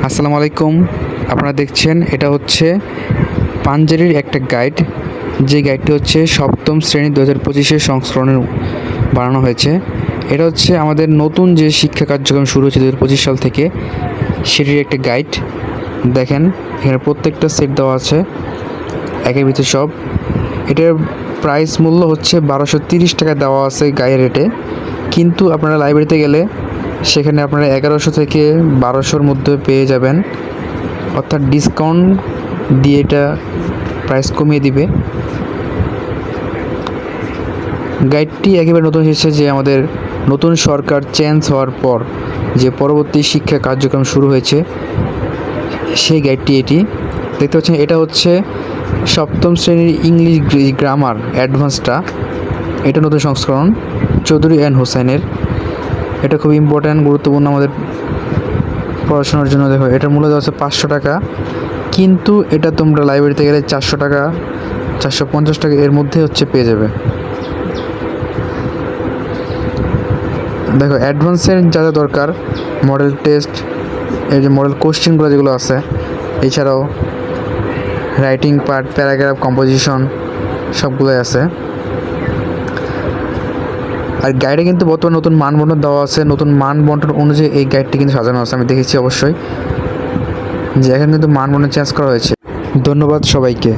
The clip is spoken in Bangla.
আসসালামু আলাইকুম। আপনারা দেখছেন এটা হচ্ছে পাঞ্জেরির একটা গাইড, যে গাইডটি হচ্ছে সপ্তম শ্রেণী 2025 সংস্করণে বানানো হয়েছে। এটা হচ্ছে আমাদের নতুন যে শিক্ষা কার্যক্রম শুরু হয়েছে 2025 সাল থেকে, সেটির একটা গাইড। দেখেন এখানে প্রত্যেকটা সেট দেওয়া আছে, একের ভিতরে সব। এটার প্রাইস মূল্য হচ্ছে 1230 টাকা দেওয়া আছে গাইয়ের রেটে, কিন্তু আপনারা লাইব্রেরিতে গেলে সেখানে আপনারা 1100 থেকে 1200-র মধ্যে পেয়ে যাবেন, অর্থাৎ ডিসকাউন্ট দিয়ে এটা প্রাইস কমিয়ে দিবে। গাইডটি একেবারে নতুন এসেছে, যে আমাদের নতুন সরকার চেঞ্জ হওয়ার পর যে পরবর্তী শিক্ষা কার্যক্রম শুরু হয়েছে সেই গাইডটি এটি দেখতে পাচ্ছেন। এটা হচ্ছে সপ্তম শ্রেণীর ইংলিশ গ্রামার অ্যাডভান্সটা, এটা নতুন সংস্করণ চৌধুরী এন্ড হোসেনের। এটা খুব ইম্পর্ট্যান্ট, গুরুত্বপূর্ণ আমাদের পড়াশোনার জন্য। দেখো এটার মূল্য দেওয়া আছে 500 টাকা, কিন্তু এটা তোমরা লাইব্রেরিতে গেলে 400 টাকা 450 টাকা এর মধ্যে হচ্ছে পেয়ে যাবে। দেখো অ্যাডভান্সের যা যা দরকার, মডেল টেস্ট, এই যে মডেল কোশ্চেনগুলো যেগুলো আছে, এছাড়াও রাইটিং পার্ট, প্যারাগ্রাফ, কম্পোজিশন সবগুলোই আছে। আর গাইডে কিন্তু বর্তমানে নতুন মান বন্টন দেওয়া আছে, নতুন মান বন্টন অনুযায়ী এই গাইডটি কিন্তু সাজানো আছে। আমি দেখেছি অবশ্যই যে এখানে কিন্তু মান বন্টন চেঞ্জ করা হয়েছে। ধন্যবাদ সবাইকে।